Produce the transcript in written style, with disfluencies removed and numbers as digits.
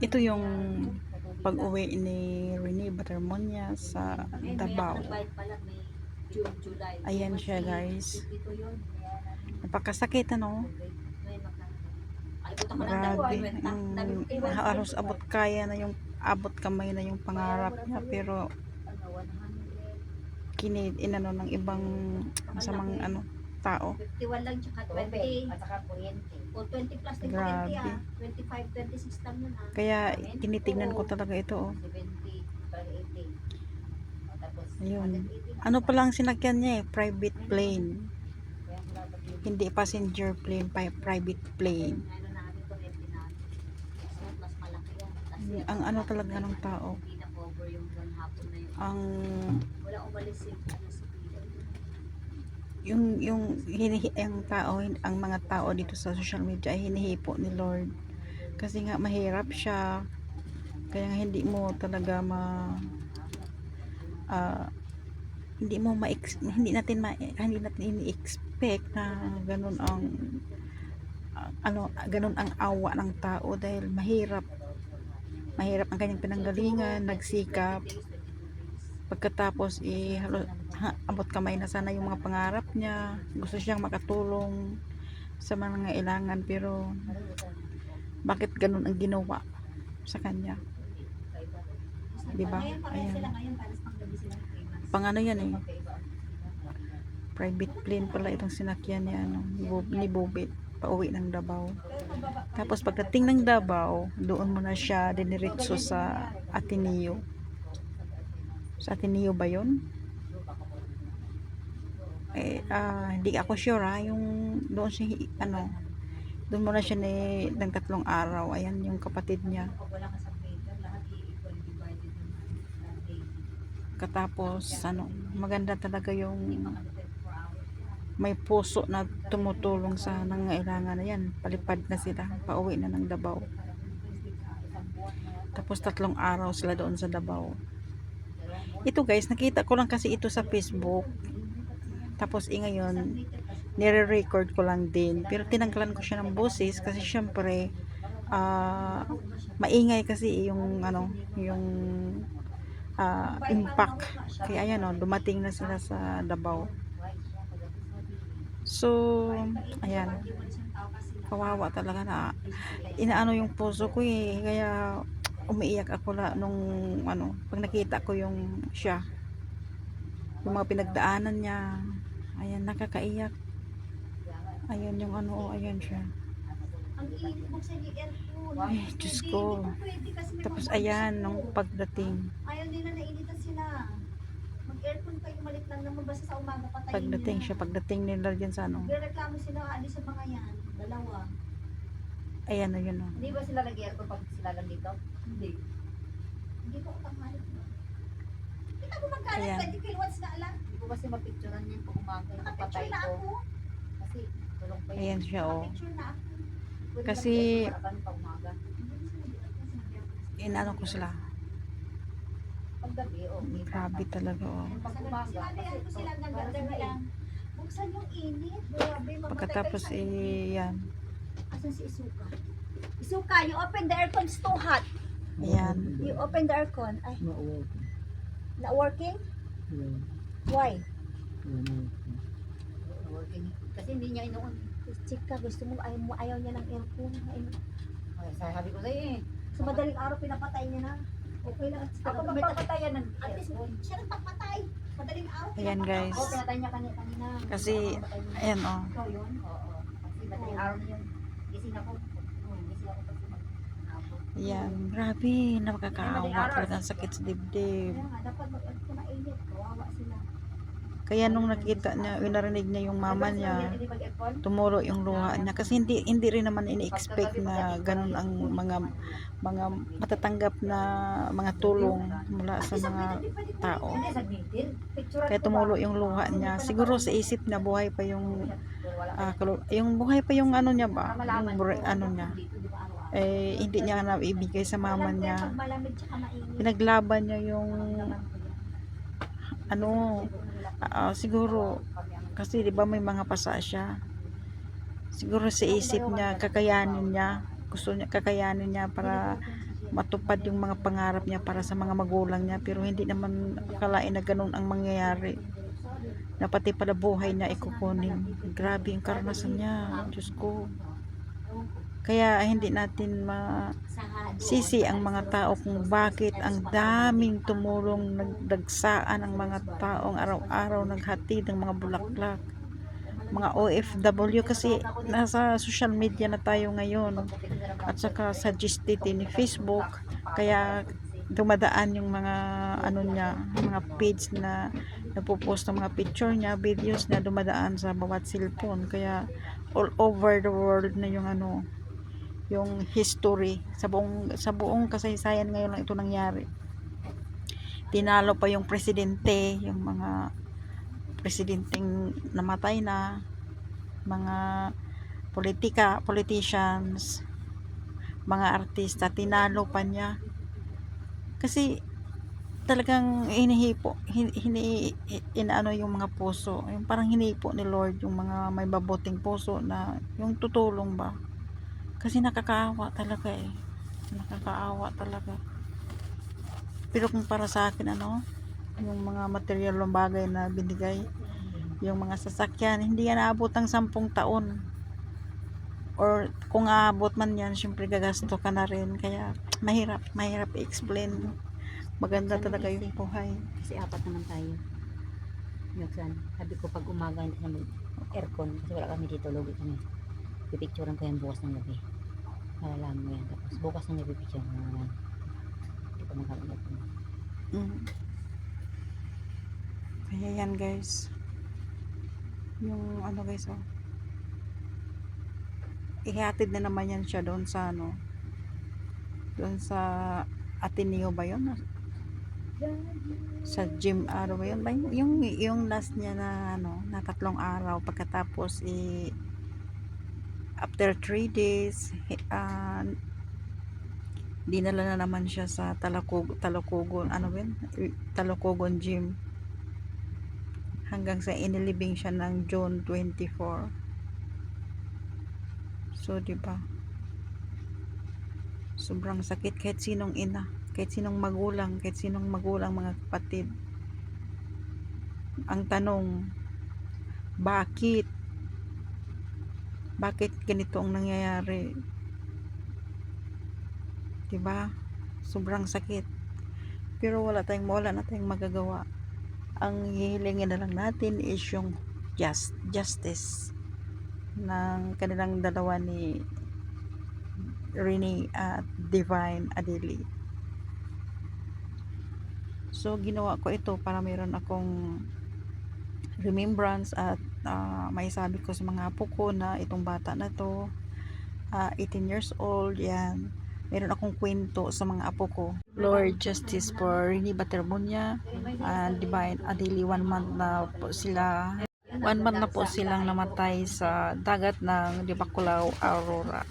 Ito yung pag-uwi ni Rene Batermonia sa Davao. Ayan siya guys. Napakasakit ano. Grabe. Halos abot kaya na yung abot kamay na yung pangarap niya pero inano ng ibang masamang ano tao. 51 lang tsaka 20 at saka kuryente. O 20 plus din kuryente Grabe. 25, 26 lang yun Kaya tinitignan ko talaga ito oh. 70, 80. Tapos Ayun. Ano pa lang sinakyan niya eh, private plane. Hindi passenger plane, private plane. Ang ano talaga ng tao. Ang wala umalis ang tao, ang mga tao dito sa social media ay hinihipo ni Lord. Kasi nga mahirap siya. Kaya nga hindi mo talaga ah, hindi natin ini-expect na ganun ang ganun ang awa ng tao dahil mahirap ang kanyang pinanggalingan, nagsikap pagkatapos abot kamay na sana yung mga pangarap niya, gusto siyang makatulong sa mga ilangan pero bakit ganun ang ginawa sa kanya, di ba? Ayan, pang ano yan eh, private plane pala itong sinakyan niya ni Bobit pauwi ng Davao. Tapos pagdating ng Davao, doon muna siya diniretso sa Ateneo. Sa Ateneo ba yun? Hindi ako sure yung doon siya doon muna siya ng 3 araw. Ayan yung kapatid niya. Katapos maganda talaga yung may puso na tumutulong sa nangangailangan na yan. Palipad na sila, pauwi na ng Davao. Tapos 3 araw sila doon sa Davao. Ito guys, nakita ko lang kasi ito sa Facebook. Tapos ngayon, nire-record ko lang din. Pero tinanggalan ko siya ng boses kasi syempre, maingay kasi yung impact. Kaya ayan dumating na sila sa Davao. So, ayan. Kawawa talaga na inaano yung puso ko eh. Kaya umiiyak ako nung pag nakita ko yung yung mga pinagdaanan niya. Ayan, nakakaiyak. Ayan yung ayan siya. Ay, Diyos ko. Tapos ayan, nung pagdating. Ayaw nila nainitan sila. Mag-aircon kayo, malit lang naman basta sa umaga patayin Pagdating nila dyan sa Nagreklamo sila, alis sa mga yan. Dalawa. Ayan na yun Hindi ba sila nag-aircon pag sila lang dito? Hindi. Hindi ko kamali. Kita mo magkala, 20 kilowatts na alam. Hindi ko kasi mapicturean niya pag umaga yung patay ko. Kasi tulong pa yun. Ayan siya Picture na ako. Kasi inano ko sila. Paggabi, grabe talaga Sinabihan ko sila gaganda lang. Buksan yung init. pagkatapos yan. Asan si Isuka? Isuka, you open the aircon, it's too hot. Ayan. You open the aircon. Ay. Not working? Why? Working. Kasi hindi niya inoon. Chika, gusto mo, ayaw niya ng aircon. Ay, sabi ko sa'yo eh. Sa madaling araw, pinapatay niya na. Okay lang. Ako magpapatayan ng at least, siya nagpapatay. Madaling araw. Ayan guys. Oo, pinatay niya kanina. Kasi, ayan Ikaw yun? Oo. Kasi madaling araw na yun. Gising ako. Gising ako kasi Ayan, grabe, nakakaawa talagang sakit sa dibdib. kaya nga, dapat mag-aircon na init. Kawawa sila. Kaya nung nakita niya, narinig niya yung mama niya, tumulo yung luha niya. Kasi hindi rin naman ini-expect na ganun ang mga matatanggap na mga tulong mula sa mga tao. Kaya tumulo yung luha niya. Siguro sa isip na buhay pa yung buhay pa yung ano niya ba? Yung niya. Hindi niya na ibigay sa mama niya. Pinaglaban niya yung siguro kasi 'di ba may mga pasa siya. Siguro sa isip niya kakayanin niya, gusto niya kakayanin niya para matupad yung mga pangarap niya para sa mga magulang niya, pero hindi naman akalain na ganun ang mangyayari, na pati pala buhay niya ikukunin. Grabe yung karanasan niya, Diyos ko. Kaya hindi natin sisi ang mga tao kung bakit ang daming tumulong, nagdagsaan ang mga taong araw-araw naghatid ng mga bulaklak, mga OFW, kasi nasa social media na tayo ngayon at saka sa GSTT ni Facebook, kaya dumadaan yung mga ano niya, mga page na nagpo-post ng mga picture niya, videos na dumadaan sa bawat cellphone, kaya all over the world na yung ano, yung history sa buong kasaysayan ngayon lang ito nangyari. Tinalo pa yung presidente, yung mga presidenteng namatay na, mga politicians, mga artista, tinalo pa niya. Kasi talagang inaano yung mga puso, yung parang hinipo ni Lord yung mga may mabuting puso na yung tutulong ba. Kasi nakakaawa talaga eh. Nakakaawa talaga. Pero kung para sa akin, ano, yung mga material ng bagay na binigay, yung mga sasakyan, hindi yan aabot ng 10 taon. Or kung aabot man yan, syempre gagasto ka na rin. Kaya mahirap i-explain. Maganda talaga yung buhay. Kasi apat naman tayo. Minsan, sabi ko pag umaga hindi naman aircon kasi wala kami dito, logi kami. Pipicturean ko yan bukas ng gabi. Malalaman mo yan. Tapos bukas ng gabi picture mo naman. Hindi ko magkakalat mo. Kaya yan guys. Yung ano guys, oh. Ihatid na naman yan siya doon sa ano. Doon sa Ateneo ba yun? Sa gym araw ba yun? Yung last niya na ano, na 3 araw pagkatapos after 3 days dinala na naman siya sa Talacogon, ano ba yun? Talacogon gym, hanggang sa inilibing siya ng June 24. So diba, sobrang sakit kahit sinong ina, kahit sinong magulang, mga kapatid. Ang tanong, bakit ganito ang nangyayari? Diba? Sobrang sakit. Pero wala na tayong magagawa. Ang hihilingin na lang natin is yung justice ng kanilang dalawa ni Rene at Divine Adeli. So ginawa ko ito para mayroon akong remembrance at may sabi ko sa mga apo ko na itong bata na to 18 years old yan, meron akong kwento sa mga apo ko. Lord, justice for Rene Baterbunya and Divine Adeli. 1 month na po silang namatay sa dagat ng Dibaculao, Aurora.